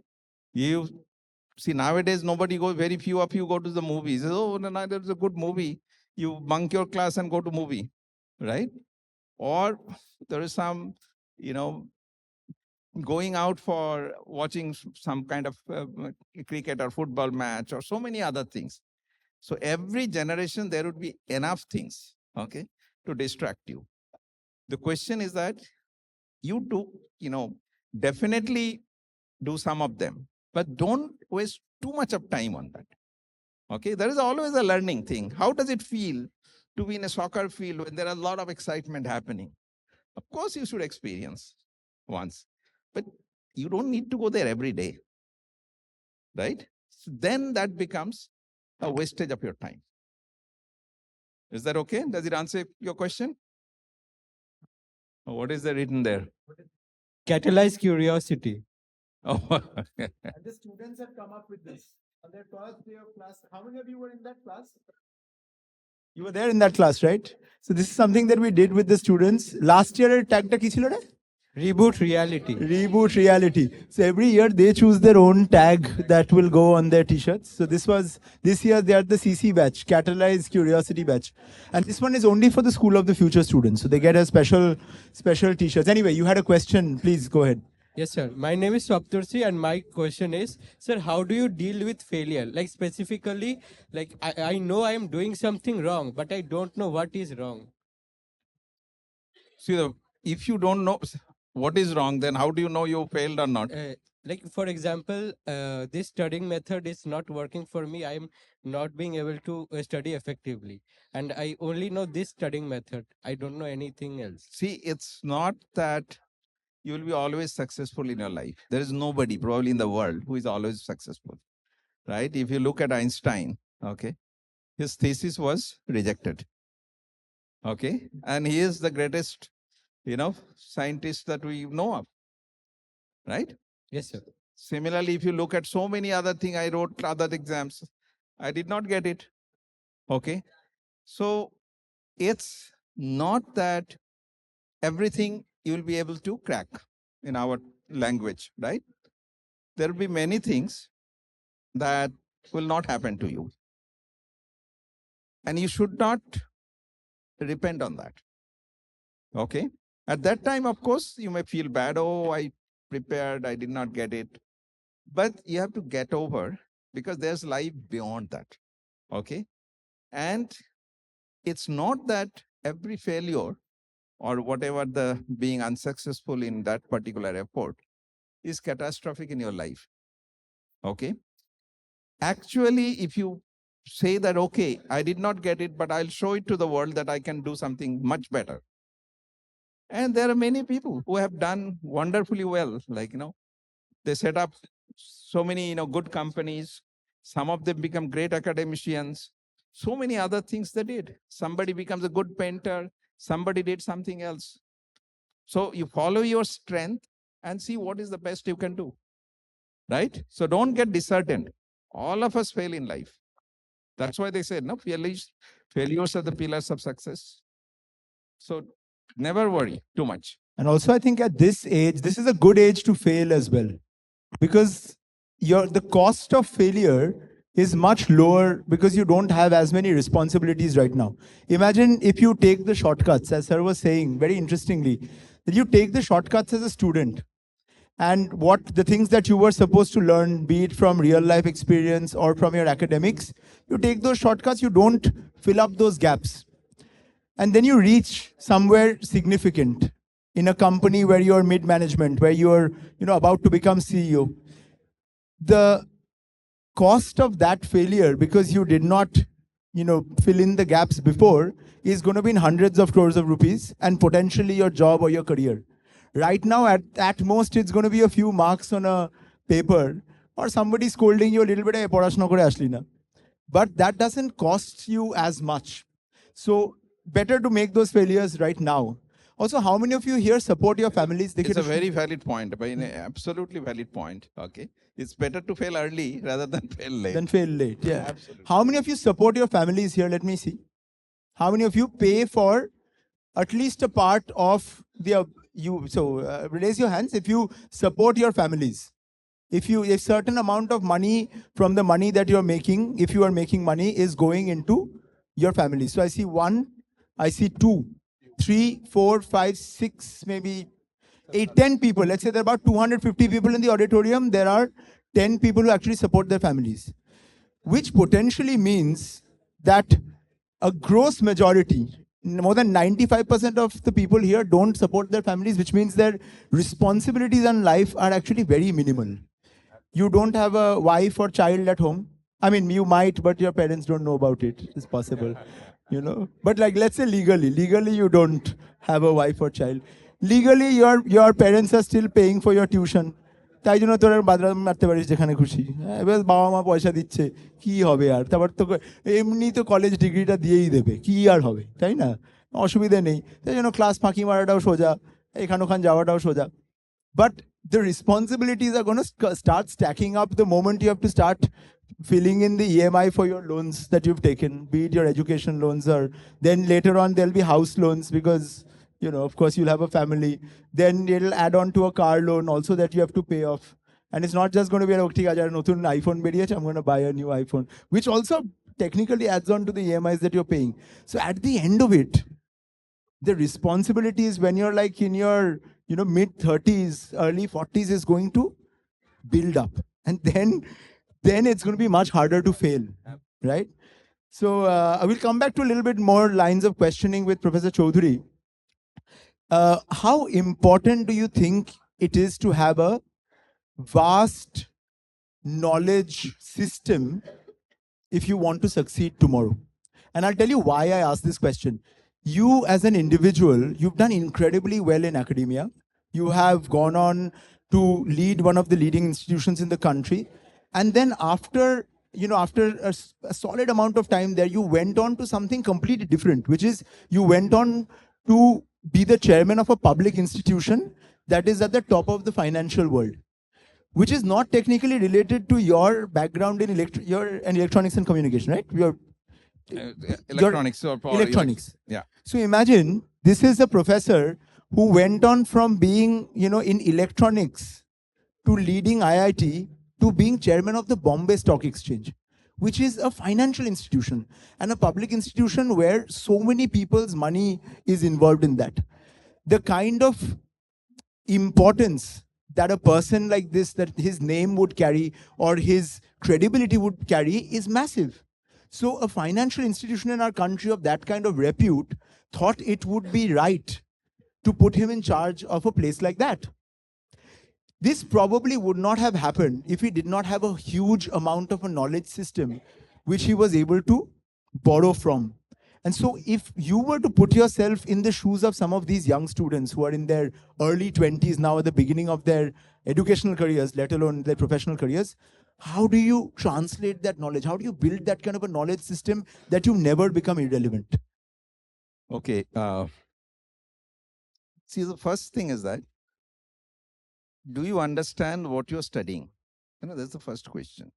You see, nowadays, very few of you go to the movies. Oh, no, there's a good movie. You bunk your class and go to movie, right? Or there is some, going out for watching some kind of cricket or football match or so many other things. So every generation, there would be enough things, okay, to distract you. The question is that you do, definitely do some of them, but don't waste too much of time on that. Okay, there is always a learning thing. How does it feel to be in a soccer field when there are a lot of excitement happening? Of course, you should experience once, but you don't need to go there every day, right? So then that becomes a wastage of your time. Is that okay? Does it answer your question? What is there written there? Catalyze curiosity. Oh, And the students have come up with this. On their first day of class, how many of you were in that class? You were there in that class, right? So this is something that we did with the students. Last year, tagta ki chilo re? Reboot reality. Reboot reality. So every year they choose their own tag that will go on their t-shirts. So this year they are the CC batch, Catalyze Curiosity batch. And this one is only for the School of the Future students. So they get a special t-shirts. Anyway, you had a question. Please go ahead. Yes, sir. My name is Swaptursi, and my question is, sir, how do you deal with failure? Like specifically, like I know I am doing something wrong, but I don't know what is wrong. See, if you don't know what is wrong, then how do you know you failed or not? Like for example, this studying method is not working for me. I am not being able to study effectively, and I only know this studying method. I don't know anything else. See, it's not that you will be always successful in your life. There is nobody probably in the world who is always successful, right? If you look at Einstein, okay, his thesis was rejected, okay, and he is the greatest, scientist that we know of, right? Yes, sir. Similarly, if you look at so many other things, I wrote other exams, I did not get it, okay. So it's not that everything you will be able to crack in our language, right? There will be many things that will not happen to you. And you should not depend on that. Okay? At that time, of course, you may feel bad. Oh, I prepared, I did not get it. But you have to get over because there's life beyond that. Okay? And it's not that every failure or whatever the being unsuccessful in that particular effort is catastrophic in your life. Okay? Actually, if you say that, okay, I did not get it, but I'll show it to the world that I can do something much better. And there are many people who have done wonderfully well. Like, they set up so many, good companies. Some of them become great academicians. So many other things they did. Somebody becomes a good painter. Somebody did something else. So you follow your strength and see what is the best you can do. Right? So don't get disheartened. All of us fail in life. That's why they say, no, failures are the pillars of success. So never worry too much. And also, I think at this age, this is a good age to fail as well. Because the cost of failure is much lower because you don't have as many responsibilities right now. Imagine if you take the shortcuts, as sir was saying very interestingly, that you take the shortcuts as a student. And what the things that you were supposed to learn, be it from real life experience or from your academics, you take those shortcuts, you don't fill up those gaps. And then you reach somewhere significant in a company where you're mid-management, where you're about to become CEO. The cost of that failure, because you did not fill in the gaps before, is going to be in hundreds of crores of rupees and potentially your job or your career. Right now, at most, it's going to be a few marks on a paper or somebody scolding you a little bit, "Porashona kore ashli na." But that doesn't cost you as much. So better to make those failures right now. Also, how many of you here support your families? It's a very valid point, but an absolutely valid point. Okay, it's better to fail early rather than fail late. Yeah. Absolutely. How many of you support your families here? Let me see. How many of you pay for at least a part of raise your hands if you support your families. If a certain amount of money from the money that you're making, if you are making money, is going into your family. So I see 1, I see 2, 3, 4, 5, 6, maybe 8, 10 people. Let's say there are about 250 people in the auditorium. There are 10 people who actually support their families, which potentially means that a gross majority, more than 95% of the people here don't support their families, which means their responsibilities in life are actually very minimal. You don't have a wife or child at home. I mean, you might, but your parents don't know about it. It's possible, But let's say legally you don't have a wife or child. Legally, your parents are still paying for your tuition. তাই জন্য তোর বাদরাম মারতে পারিস যেখানে খুশি। এবার বাবা মা পয়সা দিচ্ছে, কি হবে আর? তারপর তো এমনি তো কলেজ ডিগ্রিটা দিয়েই দেবে, কি আর হবে, তাই না? অসুবিধা নেই। তাই জন্য ক্লাস ফাঁকি মারাটাও সোজা, এখান ওখান যাওয়াটাও সোজা। But the responsibilities are going to start stacking up the moment you have to start filling in the EMI for your loans that you've taken, be it your education loans, or then later on there'll be house loans because, of course you'll have a family. Then it'll add on to a car loan also that you have to pay off. And it's not just going to be, okay, notun iPhone beriyeche, I'm going to buy a new iPhone, which also technically adds on to the EMIs that you're paying. So at the end of it, the responsibilities when you're like in your, mid 30s, early 40s is going to build up. And then it's going to be much harder to fail, right? So I will come back to a little bit more lines of questioning with Professor Chaudhuri. How important do you think it is to have a vast knowledge system if you want to succeed tomorrow? And I'll tell you why I asked this question. You as an individual, you've done incredibly well in academia. You have gone on to lead one of the leading institutions in the country. And then after a solid amount of time there, you went on to something completely different, which is you went on to be the chairman of a public institution that is at the top of the financial world, which is not technically related to your background in electronics and communication, right? Electronics or electronics. Yeah. So imagine this is a professor who went on from being, in electronics to leading IIT to being chairman of the Bombay Stock Exchange, which is a financial institution and a public institution where so many people's money is involved in that. The kind of importance that a person like this, that his name would carry or his credibility would carry, is massive. So a financial institution in our country of that kind of repute thought it would be right to put him in charge of a place like that. This probably would not have happened if he did not have a huge amount of a knowledge system which he was able to borrow from. And so if you were to put yourself in the shoes of some of these young students who are in their early 20s now, at the beginning of their educational careers, let alone their professional careers, how do you translate that knowledge? How do you build that kind of a knowledge system that you never become irrelevant? Okay. See, the first thing is that, do you understand what you're studying? That's the first question,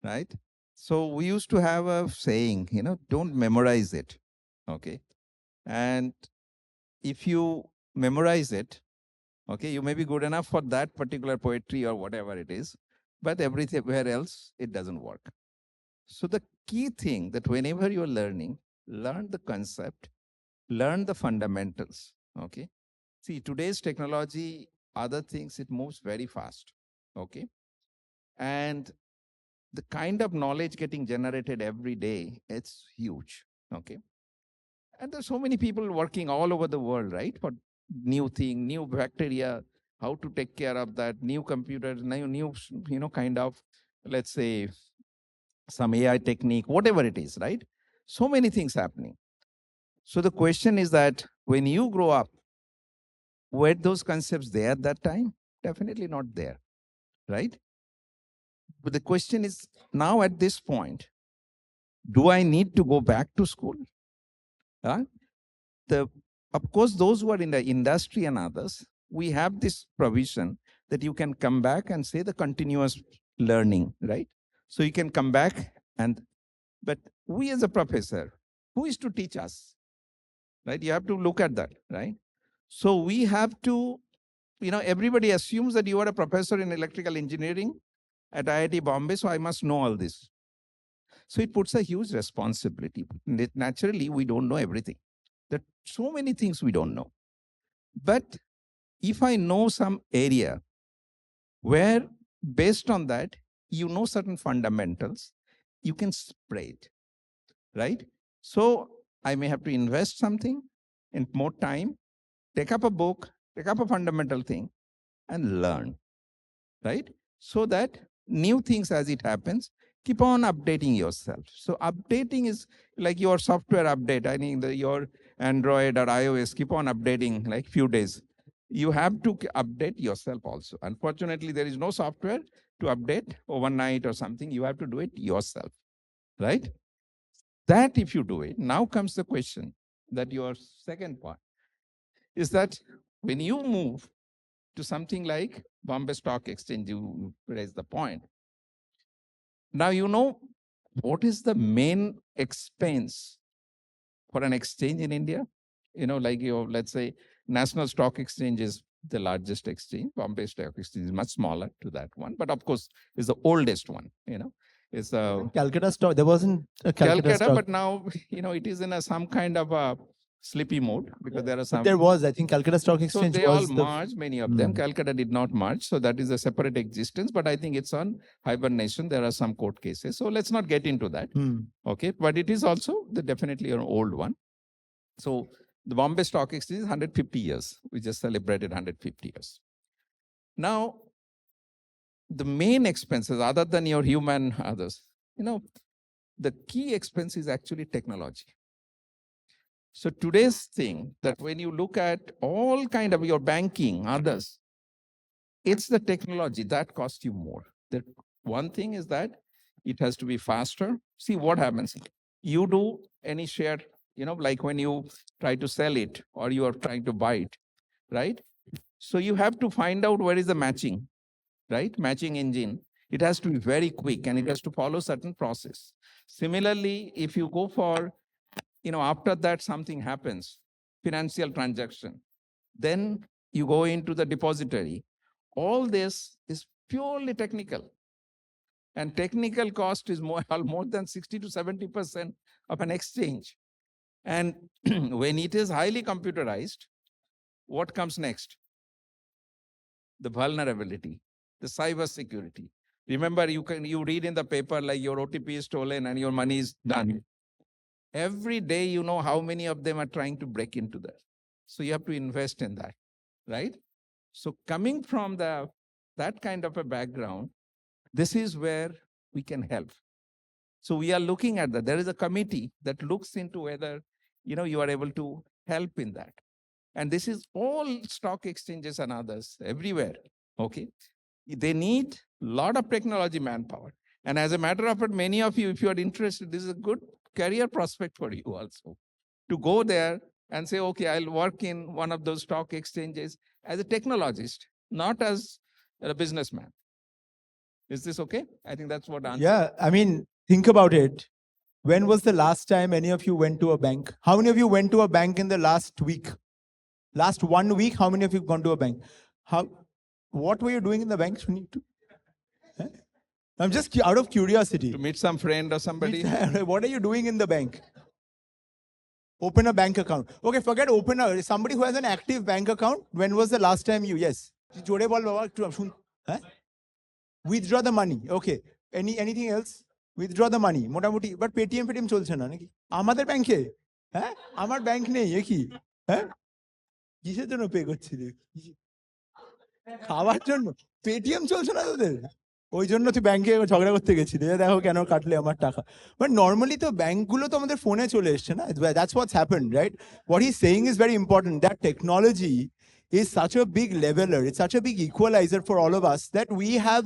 right? So we used to have a saying, don't memorize it, okay? And if you memorize it, okay, you may be good enough for that particular poetry or whatever it is, but everywhere else, it doesn't work. So the key thing that whenever you're learning, learn the concept, learn the fundamentals, okay? See, today's technology, other things, it moves very fast, okay? And the kind of knowledge getting generated every day, it's huge, okay? And there's so many people working all over the world, right? For new thing, new bacteria, how to take care of that, new computers, new kind of, let's say, some AI technique, whatever it is, right? So many things happening. So the question is that when you grow up, were those concepts there at that time? Definitely not there, right? But the question is now at this point, do I need to go back to school? Of course, those who are in the industry and others, we have this provision that you can come back and say the continuous learning, right? So you can come back but we as a professor, who is to teach us, right? You have to look at that, right? So we have to, everybody assumes that you are a professor in electrical engineering at IIT Bombay, so I must know all this. So it puts a huge responsibility. Naturally, we don't know everything. There are so many things we don't know. But if I know some area where, based on that, you know certain fundamentals, you can spread, right? So I may have to invest something in more time, take up a book, take up a fundamental thing, and learn, right? So that new things as it happens, keep on updating yourself. So updating is like your software update. I mean, your Android or iOS keep on updating like few days. You have to update yourself also. Unfortunately, there is no software to update overnight or something. You have to do it yourself, right? That if you do it, now comes the question that your second point is that when you move to something like Bombay Stock Exchange, you raise the point. Now, you know, what is the main expense for an exchange in India? You know, like your, let's say, National Stock Exchange is the largest exchange. Bombay Stock Exchange is much smaller to that one, but of course, is the oldest one. You know, it's Calcutta stock. There wasn't a Calcutta stock. but now you know it is in a some kind of a sleepy mode because there are some. There was, I think, Calcutta Stock So Exchange they all was merged, many of them. Calcutta did not merge, so that is a separate existence. But I think it's on hibernation. There are some court cases, so let's not get into that. Okay, but it is also definitely an old one. So the Bombay Stock Exchange is 150 years. We just celebrated 150 years. Now, the main expenses, other than your human others, you know, the key expense is actually technology. So today's thing that when you look at all kind of your banking, others, it's the technology that costs you more. The one thing is that it has to be faster. See what happens. You do any share, you know, like when you try to sell it or you are trying to buy it, right? So you have to find out where is the matching, right? Matching engine. It has to be very quick and it has to follow certain process. Similarly, if you go for, you know, after that something happens, financial transaction, then you go into the depository. All this is purely technical. And technical cost is more than 60 to 70% of an exchange. And when it is highly computerized, what comes next? The vulnerability, the cybersecurity. Remember, you read in the paper like your OTP is stolen and your money is done. Every day, you know how many of them are trying to break into that. So you have to invest in that, right? So coming from that kind of a background, this is where we can help. So we are looking at that. There is a committee that looks into whether, you know, you are able to help in that. And this is all stock exchanges and others everywhere, okay? They need a lot of technology manpower. And as a matter of fact, many of you, if you are interested, this is a good career prospect for you also. To go there and say, okay, I'll work in one of those stock exchanges as a technologist, not as a businessman. Is this okay? I think that's what answer. Yeah, I mean, think about it. When was the last time any of you went to a bank? How many of you went to a bank in the last week? Last 1 week, how many of you gone to a bank? What were you doing in the bank? I'm just out of curiosity. To meet some friend or somebody. What are you doing in the bank? Open a bank account. Okay, forget somebody who has an active bank account. When was the last time you? Yes. Withdraw the money. Okay. Anything else? Withdraw the money. মোটামুটি but Paytm চলছে না নাকি আমাদের ব্যাংকে? হ্যাঁ, আমার bank নেই কি? হ্যাঁ, কিসের জন্য পে করছিলি? খাওয়ার জন্য? পেটিএম চলছে না তোদের? ওই জন্য তুই ব্যাংকে ঝগড়া করতে গেছিলি, দেখো কেন কাটলে আমার টাকা। বাট নর্মালি তো ব্যাংকগুলো তো আমাদের ফোনে চলে এসছে না? That's what's happened, right? What he saying is very important, that technology is such a big leveler, it's such a big equalizer for all of us that we have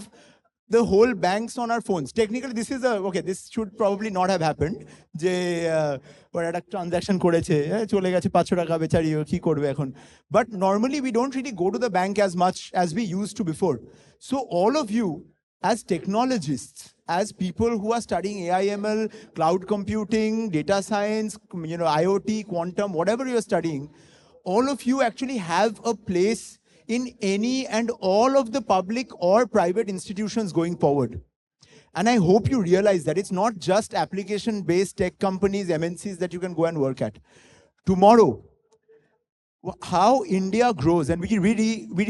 the whole banks on our phones. Technically, this should probably not have happened. যে ওরা একটা transaction করেছে, চলে গেছে 500 টাকা, বেচারি কি করবে এখন? But normally we don't really go to the bank as much as we used to before. So all of you as technologists, as people who are studying AI, ML, cloud computing, data science, you know, IoT, quantum, whatever you're studying, all of you actually have a place in any and all of the public or private institutions going forward. And I hope you realize that it's not just application-based tech companies, MNCs that you can go and work at. Tomorrow, how India grows, and we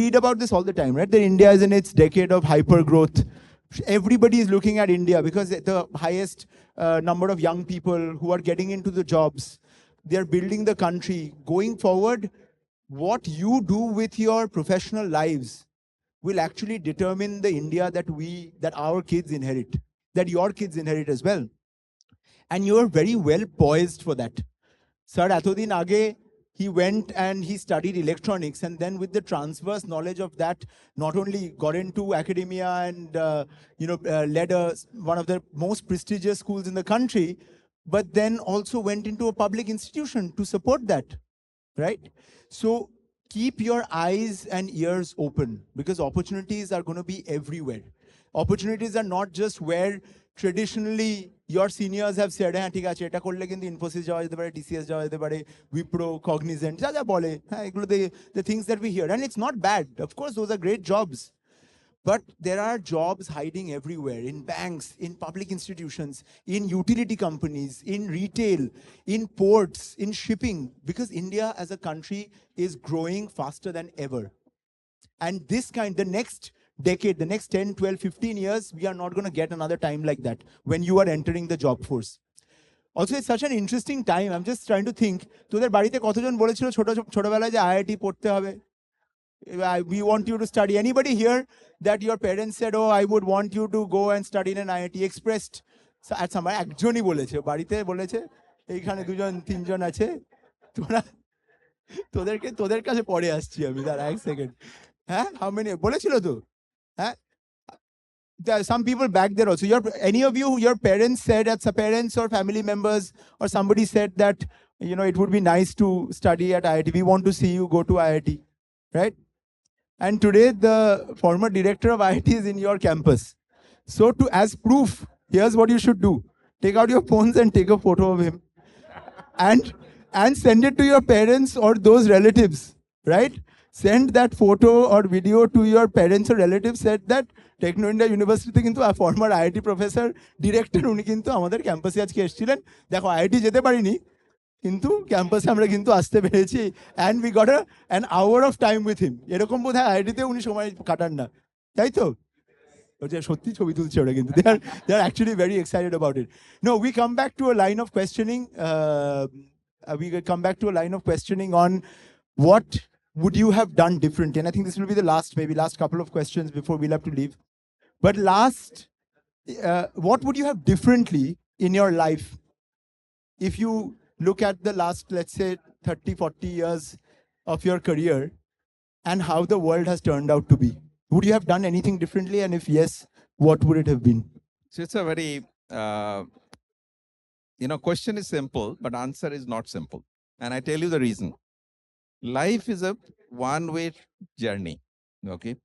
read about this all the time, right? That India is in its decade of hyper growth. Everybody is looking at India because the highest number of young people who are getting into the jobs, they're building the country. Going forward, what you do with your professional lives will actually determine the India that our kids inherit, that your kids inherit as well. And you're very well poised for that. Sir, atodin age, he went and he studied electronics, and then with the transverse knowledge of that, not only got into academia and led one of the most prestigious schools in the country, but then also went into a public institution to support that, right? So keep your eyes and ears open because opportunities are going to be everywhere. Opportunities are not just where traditionally your seniors have said, হ্যাঁ ঠিক আছে এটা করলে কিন্তু Infosys যাওয়া যেতে পারে, TCS যাওয়া যেতে পারে, Wipro, Cognizant, যা যা বলে, হ্যাঁ এগুলো the things that we hear, and it's not bad. Of course, those are great jobs. But there are jobs hiding everywhere, in banks, in public institutions, in utility companies, in retail, in ports, in shipping, because India as a country is growing faster than ever. And the next decade, the next 10, 12, 15 years, we are not going to get another time like that when you are entering the job force. Also, it's such an interesting time. I'm just trying to think, তোদের বাড়িতে কতজন বলেছিল ছোটবেলায় যে IIT পড়তে হবে? We want you to study. Anybody here that your parents said, oh, I would want you to go and study in an IIT, expressed at some একজনই বলেছে, বাড়িতে বলেছে, এইখানে দুজন তিনজন আছে, তোদের কাছে পরে আসছি আমি, দাঁড়া এক সেকেন্ড, হ্যাঁ how many বলেছিল তো, হ্যাঁ there are some people back there also. Any of you, your parents said, as parents or family members or somebody said that, you know, it would be nice to study at IIT, we want to see you go to IIT, right? And today the former director of IIT is in your campus. So as proof, here's what you should do. Take out your phones and take a photo of him and send it to your parents or those relatives, right? Send that photo or video to your parents or relatives, said that Techno India University কিন্তু a former IIT professor director উনি কিন্তু আমাদের ক্যাম্পাসে আজকে এসেছিলেন, দেখো IIT যেতে পারিনি কিন্তু ক্যাম্পাসে আমরা কিন্তু আসতে পেরেছি, and we got an hour of time with him. এরকম বোধহয় IIT তে উনি সময় কাটান না, তাই তো? সত্যি ছবি তুলছে ওরা কিন্তু, they are actually very excited about it. No, we come back to a line of questioning. We come back to a line of questioning on what would you have done differently, and I think this will be the last couple of questions before we'll have to leave. But what would you have differently in your life if you look at the last, let's say, 30, 40 years of your career and how the world has turned out to be? Would you have done anything differently? And if yes, what would it have been? So it's a very, question is simple, but answer is not simple. And I tell you the reason. Life is a one-way journey, okay?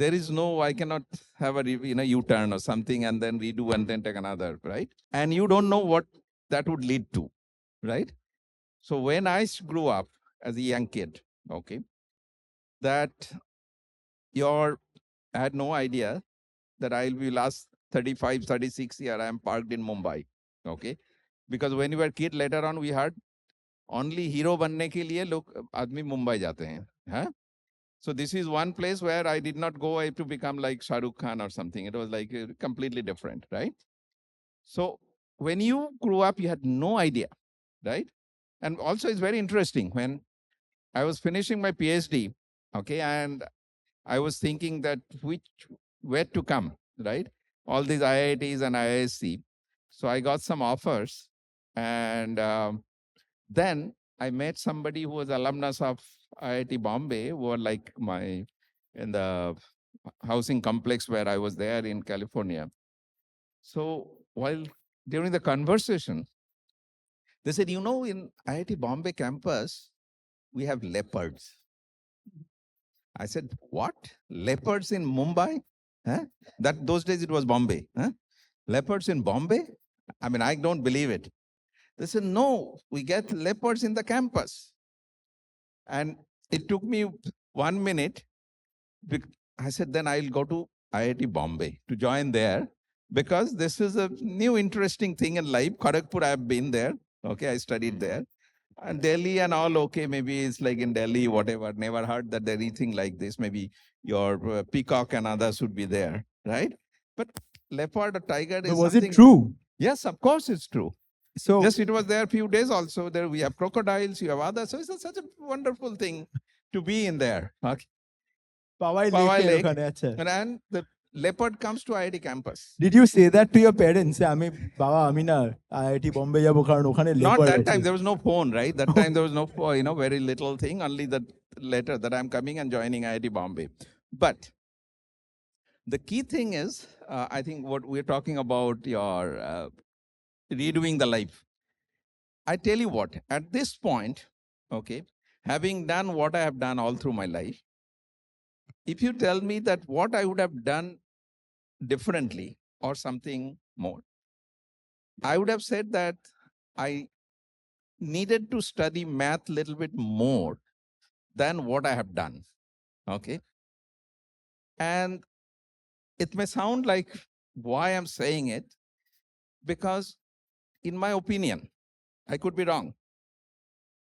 There is no, I cannot have a U-turn or something and then redo and then take another, right? And you don't know what that would lead to, right? So when I grew up as a young kid, okay, that I had no idea that I'll be last 35, 36 years, I am parked in Mumbai, okay? Because when we were kid, later on, we heard only hero बनने के लिए लोग आदमी मुंबई जाते हैं, huh? So this is one place where I did not go to become like Shah Rukh Khan or something. It was like completely different, right? So when you grew up, you had no idea, right? And also it's very interesting when I was finishing my PhD, okay, and I was thinking that where to come, right? All these IITs and IISc. So I got some offers, and then I met somebody who was alumnus of IIT Bombay, who were like in the housing complex where I was there in California. So during the conversation, they said, in IIT Bombay campus, we have leopards. I said, what? Leopards in Mumbai? Huh? Those days it was Bombay. Huh? Leopards in Bombay? I mean, I don't believe it. They said, no, we get leopards in the campus. And it took me 1 minute. I said, then I'll go to IIT Bombay to join there, because this is a new interesting thing in life. Kharagpur, I've been there. Okay, I studied there. And Delhi and all, okay, maybe it's like in Delhi, whatever. Never heard that there anything like this. Maybe your peacock and others would be there, right? But leopard or tiger is Was something. it true? Yes, of course it's true. So just it was there a few days also. There we have crocodiles, you have others. So it's such a wonderful thing to be in there. Okay. Powai Powai Lake Lake. ওখানে, আচ্ছা। And the leopard comes to IIT campus. Did you say that to your parents? আমি না IIT Bombay যাব কারণ ওখানে Not leopard that আছে। time. There was no phone, right? That time there was no, very little thing. Only that letter that I'm coming and joining IIT Bombay. But the key thing is, I think what we're talking about, your redoing the life. I tell you what, at this point, okay, having done what I have done all through my life, if you tell me that what I would have done differently or something more, I would have said that I needed to study math a little bit more than what I have done. Okay. And it may sound like why I'm saying it, because in my opinion, I could be wrong.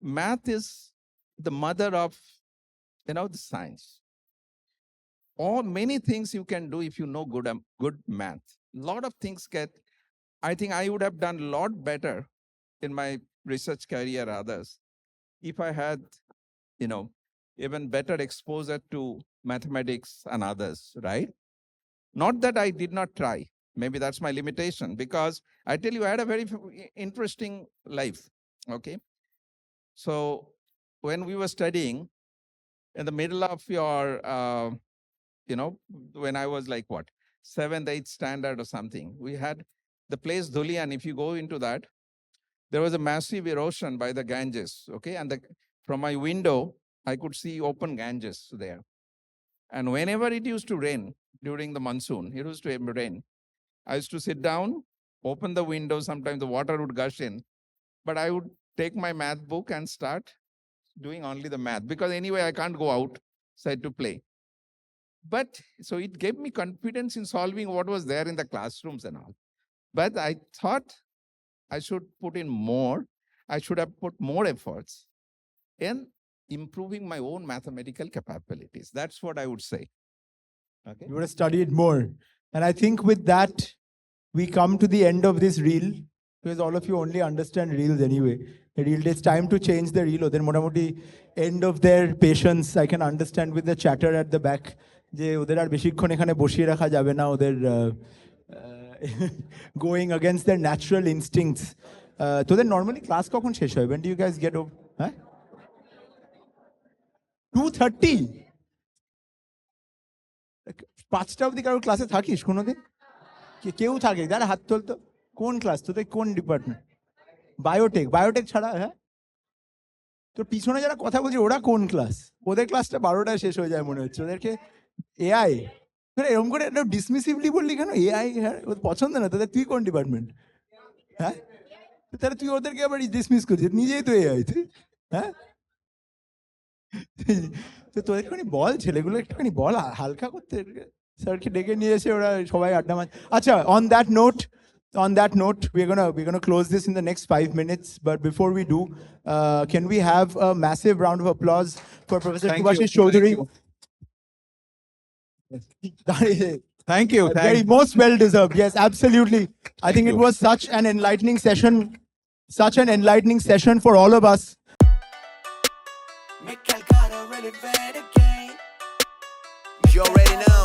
Math is the mother of, the science. Or many things you can do if you know good math. A lot of things I think I would have done a lot better in my research career, others, if I had, even better exposure to mathematics and others, right? Not that I did not try. Maybe that's my limitation, because I tell you, I had a very interesting life. Okay. So when we were studying, in the middle of your, when I was like what, 7th, 8th standard or something, we had the place Dhuli, and if you go into that, there was a massive erosion by the Ganges. Okay. And from my window, I could see open Ganges there. And whenever it used to rain during the monsoon, it used to rain, I used to sit down, open the window, sometimes the water would gush in, but I would take my math book and start doing only the math, because anyway, I can't go outside to play. But so it gave me confidence in solving what was there in the classrooms and all. But I thought I should put in more. I should have put more efforts in improving my own mathematical capabilities. That's what I would say. Okay. You would have studied more. And I think with that, we come to the end of this reel, because all of you only understand reels anyway. The reel, it's time to change the reel. Then motamoti end of their patience, I can understand with the chatter at the back. যে ওদের আর বেশিক্ষণ এখানে বসিয়ে রাখা যাবে না, ওদের going against their natural instincts. তোদের normally class কখন শেষ হয়? When do you guys get over? Huh? 2:30? 5টা অবধি কারোর ক্লাসে থাকিস কোনোদিন? কেউ থাকে? যারা হাত তোলতো, কোন ক্লাস তোদের, কোন ডিপার্টমেন্ট? বায়োটেক ছাড়া? হ্যাঁ, তোর পিছনে যারা কথা বলছে ওরা কোন ক্লাস? ওদের ক্লাসটা 12টায় শেষ হয়ে যায় মনে হচ্ছে। ওদেরকে এআই এরকম করে ডিসমিসিভলি বললি কেন? এআই হ্যাঁ ওদের পছন্দ না। তোদের তুই কোন ডিপার্টমেন্ট? হ্যাঁ, তাহলে তুই ওদেরকে আবার ডিসমিস করছিস, নিজেই তো এআই তুই। হ্যাঁ, তো তোদের একটুখানি বল, ছেলেগুলো একটুখানি বল হালকা করতে, স্যারকে ডেকে নিয়ে এসে ওরা সবাই আড্ডা মার। আচ্ছা, on that note, we're gonna close this in the next 5 minutes. But before we do, can we have a massive round of applause for Professor Subhasis Chaudhuri? Thank you. Very most well deserved. Yes, absolutely. I think it was such an enlightening session for all of us. Make Calcutta relevant again. You already know.